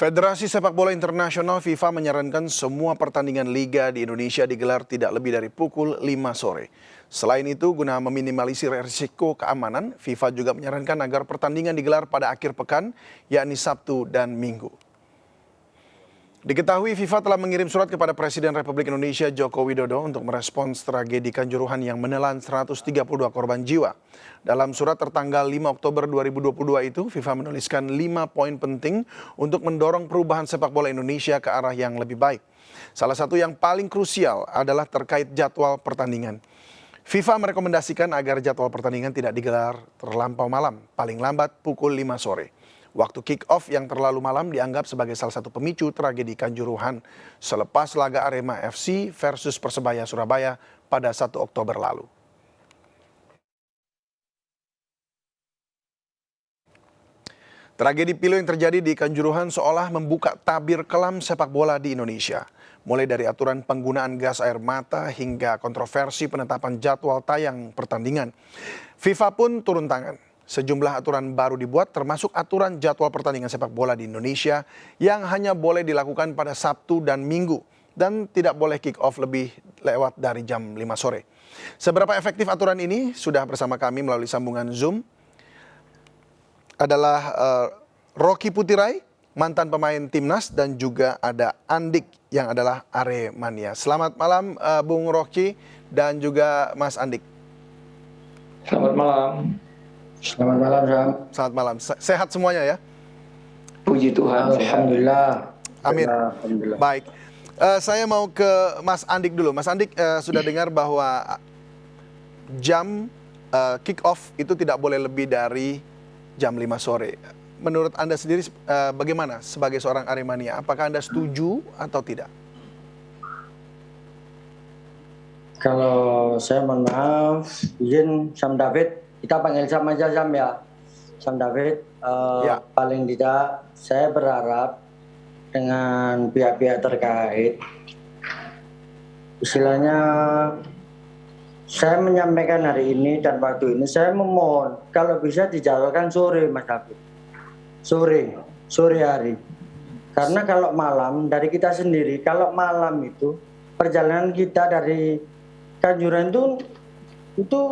Federasi Sepak Bola Internasional FIFA menyarankan semua pertandingan liga di Indonesia digelar tidak lebih dari pukul 5 sore. Selain itu, guna meminimalisir risiko keamanan, FIFA juga menyarankan agar pertandingan digelar pada akhir pekan, yakni Sabtu dan Minggu. Diketahui FIFA telah mengirim surat kepada Presiden Republik Indonesia Joko Widodo untuk merespons tragedi Kanjuruhan yang menelan 132 korban jiwa. Dalam surat tertanggal 5 Oktober 2022 itu, FIFA menuliskan 5 poin penting untuk mendorong perubahan sepak bola Indonesia ke arah yang lebih baik. Salah satu yang paling krusial adalah terkait jadwal pertandingan. FIFA merekomendasikan agar jadwal pertandingan tidak digelar terlampau malam, paling lambat pukul 5 sore. Waktu kick-off yang terlalu malam dianggap sebagai salah satu pemicu tragedi Kanjuruhan selepas laga Arema FC versus Persebaya Surabaya pada 1 Oktober lalu. Tragedi pilu yang terjadi di Kanjuruhan seolah membuka tabir kelam sepak bola di Indonesia. Mulai dari aturan penggunaan gas air mata hingga kontroversi penetapan jadwal tayang pertandingan. FIFA pun turun tangan. Sejumlah aturan baru dibuat termasuk aturan jadwal pertandingan sepak bola di Indonesia yang hanya boleh dilakukan pada Sabtu dan Minggu dan tidak boleh kick off lebih lewat dari jam 5 sore. Seberapa efektif aturan ini? Sudah bersama kami melalui sambungan Zoom adalah Rocky Putirai, mantan pemain timnas, dan juga ada Andik yang adalah Aremania. Selamat malam Bung Rocky dan juga Mas Andik. Selamat malam. Selamat malam, Sam. Selamat malam. Sehat semuanya ya? Puji Tuhan. Alhamdulillah. Amin. Alhamdulillah. Baik. Saya mau ke Mas Andik dulu. Mas Andik sudah dengar bahwa jam kick off itu tidak boleh lebih dari jam 5 sore. Menurut Anda sendiri bagaimana sebagai seorang Aremania? Apakah Anda setuju atau tidak? Kalau saya mohon maaf, izin Sam David. Kita panggil Sam aja, Sam ya. Sam David, Ya. paling tidak saya berharap dengan pihak-pihak terkait, istilahnya saya menyampaikan hari ini dan waktu ini, saya memohon kalau bisa dijadwalkan sore, Mas David. Sore hari. Karena kalau malam, dari kita sendiri, kalau malam itu, perjalanan kita dari Kanjuruhan itu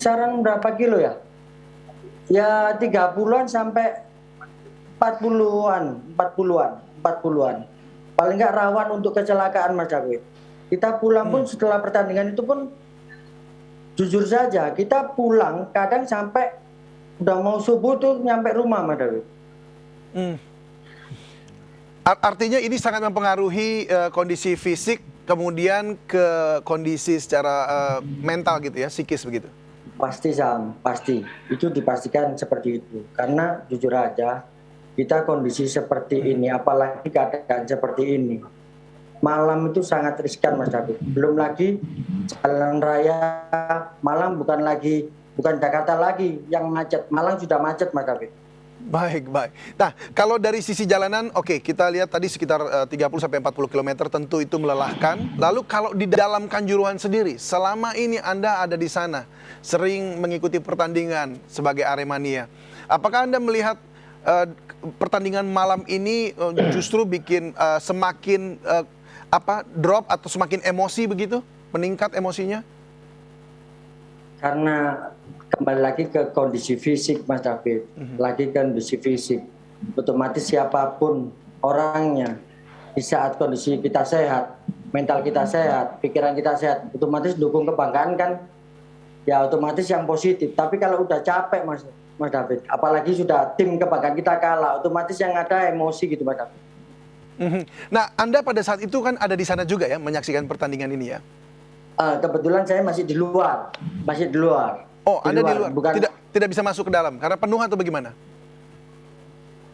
saran berapa kilo ya? Ya 30-an sampai 40-an. Paling nggak rawan untuk kecelakaan, Mas David. Kita pulang pun setelah pertandingan itu pun jujur saja kita pulang kadang sampai udah mau subuh tuh nyampe rumah, Mas David. Artinya ini sangat mempengaruhi kondisi fisik, kemudian ke kondisi secara mental gitu ya, psikis begitu. Pasti, Sam, pasti. Itu dipastikan seperti itu. Karena jujur aja, kita kondisi seperti ini, apalagi keadaan seperti ini. Malam itu sangat riskan, Mas David. Belum lagi jalan raya Malang bukan Jakarta lagi yang macet. Malang sudah macet, Mas David. Baik. Nah, kalau dari sisi jalanan, oke, kita lihat tadi sekitar 30-40 km tentu itu melelahkan. Lalu kalau di dalam Kanjuruhan sendiri, selama ini Anda ada di sana, sering mengikuti pertandingan sebagai Aremania. Apakah Anda melihat pertandingan malam ini justru bikin semakin drop atau semakin emosi begitu? Meningkat emosinya? Karena kembali lagi ke kondisi fisik, Mas David. Lagi kondisi fisik. Otomatis siapapun orangnya, di saat kondisi kita sehat, mental kita sehat, pikiran kita sehat, otomatis dukung kebanggaan kan, ya otomatis yang positif. Tapi kalau udah capek, Mas David, apalagi sudah tim kebanggaan kita kalah, otomatis yang ada emosi gitu, Mas David. Nah, Anda pada saat itu kan ada di sana juga ya, menyaksikan pertandingan ini ya? Kebetulan saya masih di luar. Oh, Anda di luar? Bukan... Tidak bisa masuk ke dalam, karena penuh atau bagaimana?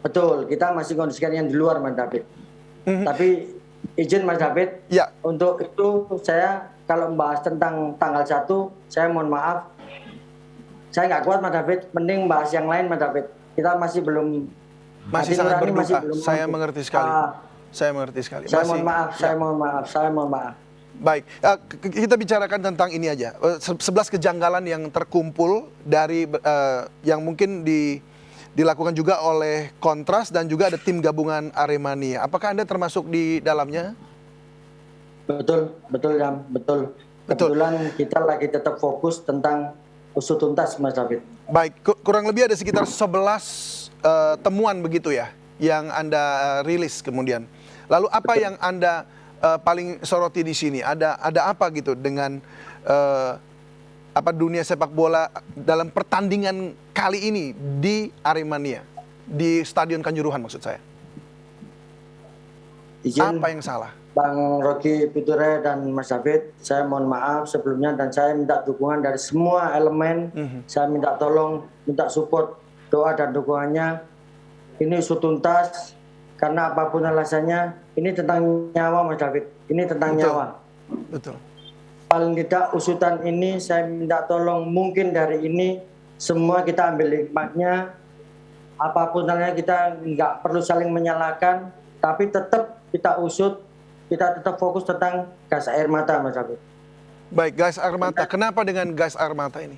Betul, kita masih kondisikan yang di luar, Mas David. Tapi izin Mas David, ya. Untuk itu saya kalau membahas tentang tanggal 1, saya mohon maaf. Saya nggak kuat, Mas David, mending bahas yang lain, Mas David. Kita masih belum... Masih sangat berduka, saya mengerti sekali. Saya mohon maaf. Baik, kita bicarakan tentang ini aja. 11 kejanggalan yang terkumpul dari yang mungkin dilakukan juga oleh Kontras dan juga ada tim gabungan Aremania. Apakah Anda termasuk di dalamnya? Betul, betul, Jam, betul. Betul. Kebetulan kita lagi tetap fokus tentang usut tuntas, Mas David. Baik, kurang lebih ada sekitar 11 temuan begitu ya yang Anda rilis kemudian. Lalu apa yang Anda paling soroti di sini? Ada apa gitu dengan apa dunia sepak bola dalam pertandingan kali ini di Aremania, di Stadion Kanjuruhan maksud saya? Izin Apa yang salah? Bang Rocky Piture dan Mas David, saya mohon maaf sebelumnya dan saya minta dukungan dari semua elemen. Saya minta tolong, minta support, doa dan dukungannya. Ini usut tuntas, karena apapun alasannya, ini tentang nyawa Mas David, ini tentang Betul. nyawa. Betul. Paling tidak usutan ini saya minta tolong, mungkin dari ini semua kita ambil hikmahnya. Apapun halnya kita nggak perlu saling menyalahkan, tapi tetap kita usut, kita tetap fokus tentang gas air mata, Mas David. Baik, gas air mata. Kenapa dengan gas air mata ini?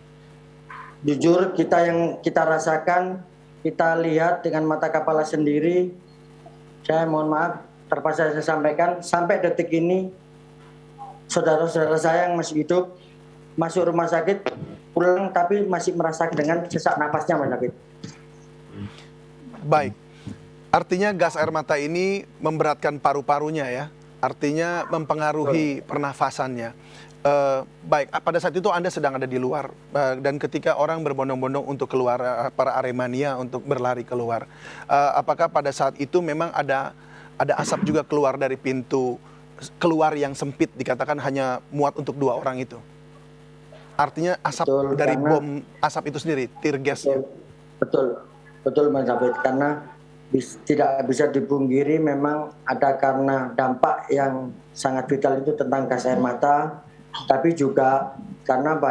Jujur kita yang kita rasakan, kita lihat dengan mata kepala sendiri. Saya mohon maaf, terpaksa saya sampaikan, sampai detik ini saudara-saudara saya yang masih hidup masuk rumah sakit, pulang tapi masih merasakan dengan sesak napasnya, Mas David. Baik, artinya gas air mata ini memberatkan paru-parunya ya, artinya mempengaruhi pernafasannya. Baik, pada saat itu Anda sedang ada di luar dan ketika orang berbondong-bondong untuk keluar, para Aremania untuk berlari keluar, apakah pada saat itu memang ada asap juga keluar dari pintu keluar yang sempit, dikatakan hanya muat untuk 2 orang itu? Artinya asap Betul, dari karena- bom asap itu sendiri, tear gasnya. Betul Mas David, karena tidak bisa dipungkiri memang ada karena dampak yang sangat vital itu tentang gas air mata, tapi juga karena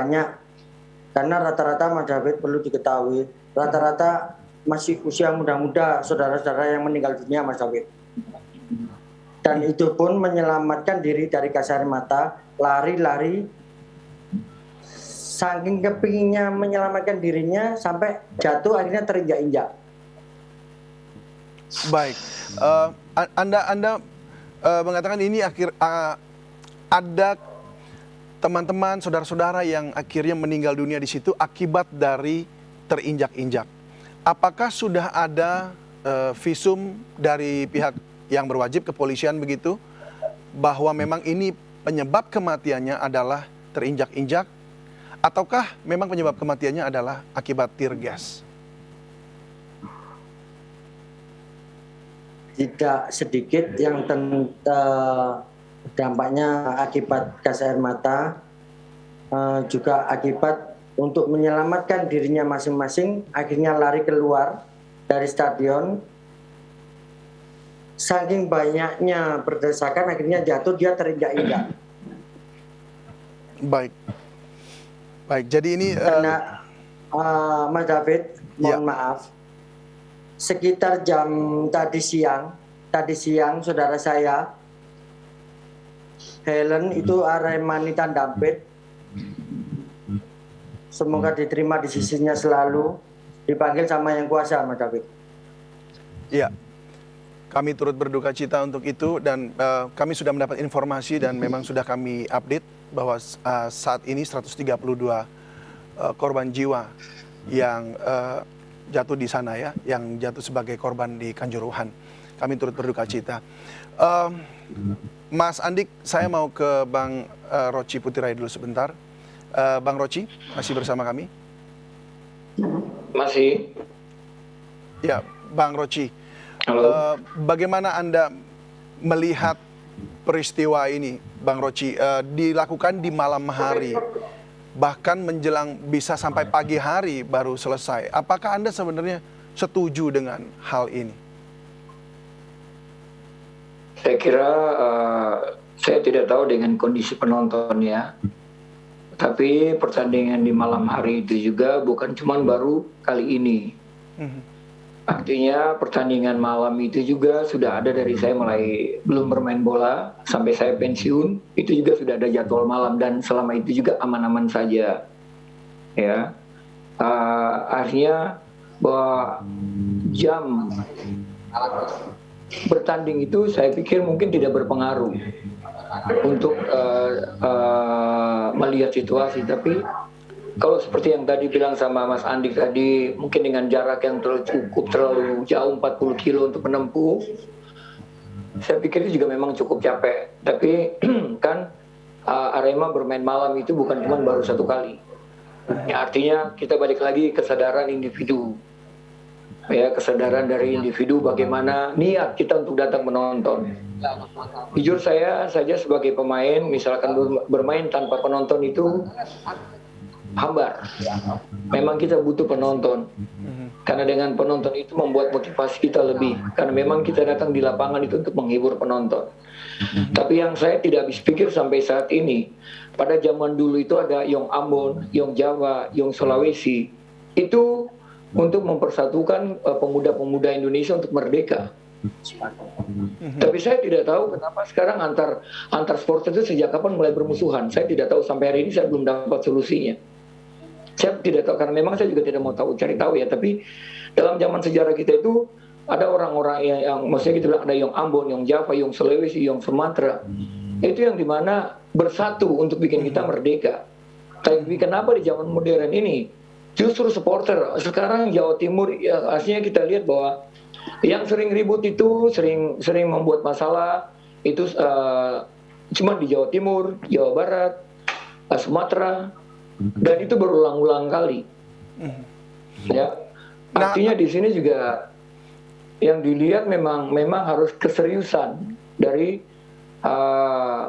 rata-rata Mas David perlu diketahui, rata-rata masih usia muda-muda saudara-saudara yang meninggal dunia, Mas David. Dan itu pun menyelamatkan diri dari gas air mata, lari-lari, saking kepinginnya menyelamatkan dirinya sampai jatuh akhirnya terinjak-injak. Baik, Anda mengatakan ini ada teman-teman, saudara-saudara yang akhirnya meninggal dunia di situ akibat dari terinjak-injak. Apakah sudah ada visum dari pihak yang berwajib, kepolisian begitu, bahwa memang ini penyebab kematiannya adalah terinjak-injak, ataukah memang penyebab kematiannya adalah akibat tear gas? Tidak sedikit yang dampaknya akibat gas air mata, juga akibat untuk menyelamatkan dirinya masing-masing, akhirnya lari keluar dari stadion. Saking banyaknya berdesakan, akhirnya jatuh, dia terinjak-injak. Baik, jadi ini Karena Mas David, mohon maaf, sekitar jam tadi siang saudara saya, Helen itu Aremani Tandampit, semoga diterima di sisinya selalu, dipanggil sama Yang Kuasa, Mas David. ya, kami turut berduka cita untuk itu dan kami sudah mendapat informasi dan memang sudah kami update bahwa saat ini 132 korban jiwa yang jatuh di sana ya, yang jatuh sebagai korban di Kanjuruhan. Kami turut berduka cita. Mas Andik, saya mau ke Bang Roci Putirai dulu sebentar. Bang Roci, masih bersama kami? Masih. Ya, Bang Roci. Halo. Bagaimana Anda melihat peristiwa ini, Bang Roci? Dilakukan di malam hari, bahkan menjelang bisa sampai pagi hari baru selesai. Apakah Anda sebenarnya setuju dengan hal ini? Saya kira saya tidak tahu dengan kondisi penonton ya. Tapi pertandingan di malam hari itu juga bukan cuma baru kali ini. Artinya pertandingan malam itu juga sudah ada dari saya mulai belum bermain bola sampai saya pensiun, itu juga sudah ada jadwal malam dan selama itu juga aman-aman saja. Ya, artinya bahwa jam bertanding itu saya pikir mungkin tidak berpengaruh untuk melihat situasi. Tapi kalau seperti yang tadi bilang sama Mas Andi tadi, mungkin dengan jarak yang terlalu jauh 40 kilo untuk menempuh, saya pikir itu juga memang cukup capek. Tapi kan Arema bermain malam itu bukan cuma baru satu kali. Ya, artinya kita balik lagi kesadaran individu. Ya, kesadaran dari individu bagaimana niat kita untuk datang menonton. Jujur saya saja sebagai pemain, misalkan bermain tanpa penonton itu hambar. Memang kita butuh penonton. Karena dengan penonton itu membuat motivasi kita lebih. Karena memang kita datang di lapangan itu untuk menghibur penonton. Tapi yang saya tidak habis pikir sampai saat ini, pada zaman dulu itu ada Yong Ambon, Yong Jawa, Yong Sulawesi. Itu untuk mempersatukan pemuda-pemuda Indonesia untuk merdeka. Tapi saya tidak tahu kenapa sekarang antar supporter itu sejak kapan mulai bermusuhan. Saya tidak tahu, sampai hari ini saya belum dapat solusinya. Saya tidak tahu, karena memang saya juga tidak mau cari tahu ya. Tapi dalam zaman sejarah kita itu ada orang-orang yang maksudnya kita bilang ada Yong Ambon, Yong Java, Yong Sulawesi, Yong Sumatera. Itu yang dimana bersatu untuk bikin kita merdeka. Tapi kenapa di zaman modern ini justru supporter sekarang Jawa Timur, ya, aslinya kita lihat bahwa yang sering ribut itu sering membuat masalah itu cuma di Jawa Timur, Jawa Barat, Sumatera, dan itu berulang-ulang kali. Ya, artinya di sini juga yang dilihat memang harus keseriusan dari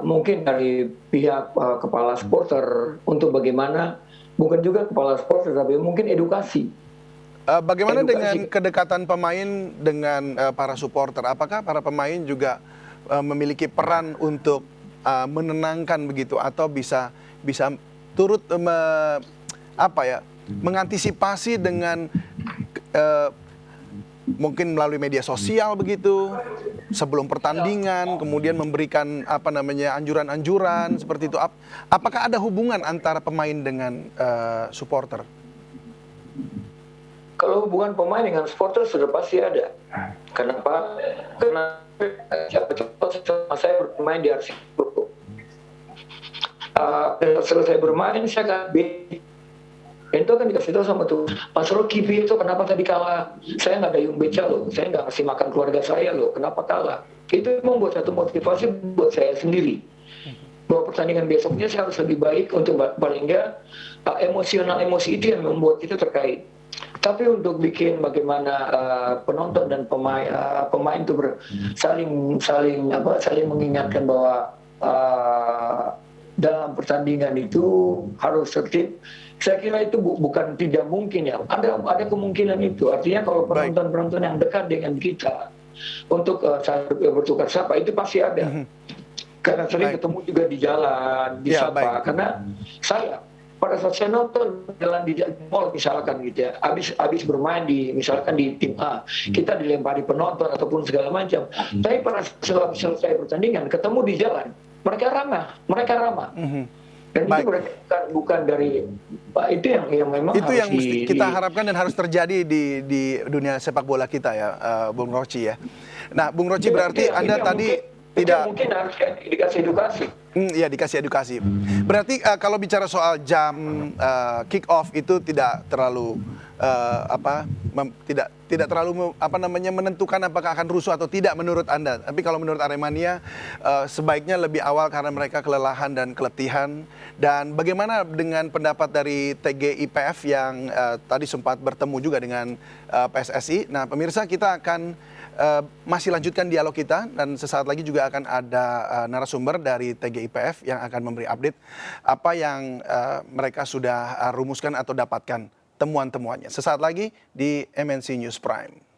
mungkin dari pihak kepala supporter untuk bagaimana, bukan juga kepala supporter tapi mungkin edukasi. Bagaimana dengan kedekatan pemain dengan para supporter? Apakah para pemain juga memiliki peran untuk menenangkan begitu, atau bisa turut mengantisipasi dengan mungkin melalui media sosial begitu sebelum pertandingan, kemudian memberikan anjuran-anjuran seperti itu? Apakah ada hubungan antara pemain dengan supporter? Kalau hubungan pemain dengan supporter sudah pasti ada. Kenapa? Karena saya bermain di RC Pro. Selesai bermain saya akan itu akan dikasih tahu sama tuh Mas Rocky itu kenapa tadi kalah. Saya nggak dayung beca loh, saya nggak kasih makan keluarga saya loh, kenapa kalah. Itu membuat satu motivasi buat saya sendiri, bahwa pertandingan besoknya saya harus lebih baik untuk paling nggak emosi itu yang membuat itu terkait. Tapi untuk bikin bagaimana penonton dan pemain itu saling mengingatkan bahwa dalam pertandingan itu harus tertib. Saya kira itu bukan tidak mungkin ya. Ada kemungkinan itu. Artinya kalau penonton-penonton yang dekat dengan kita untuk bertukar sapa itu pasti ada. Karena sering ketemu juga di jalan, di sapa. Karena saya pada saat saya nonton jalan di mall misalkan gitu ya, habis bermain misalkan di tim A, kita dilempari penonton ataupun segala macam. Tapi pada saat selesai pertandingan ketemu di jalan, mereka ramah. Dan itu bukan dari itu yang memang itu harus yang kita harapkan dan harus terjadi di dunia sepak bola kita ya, Bung Roci ya. Nah, Bung Roci, berarti Anda tadi mungkin harus dikasih edukasi. Ya, dikasih edukasi. Berarti kalau bicara soal jam kick off itu tidak terlalu tidak terlalu menentukan apakah akan rusuh atau tidak menurut Anda. Tapi kalau menurut Aremania sebaiknya lebih awal karena mereka kelelahan dan keletihan. Dan bagaimana dengan pendapat dari TGIPF yang tadi sempat bertemu juga dengan PSSI. Nah, pemirsa, kita akan masih lanjutkan dialog kita, dan sesaat lagi juga akan ada narasumber dari TGIPF yang akan memberi update apa yang mereka sudah rumuskan atau dapatkan temuan-temuannya. Sesaat lagi di MNC News Prime.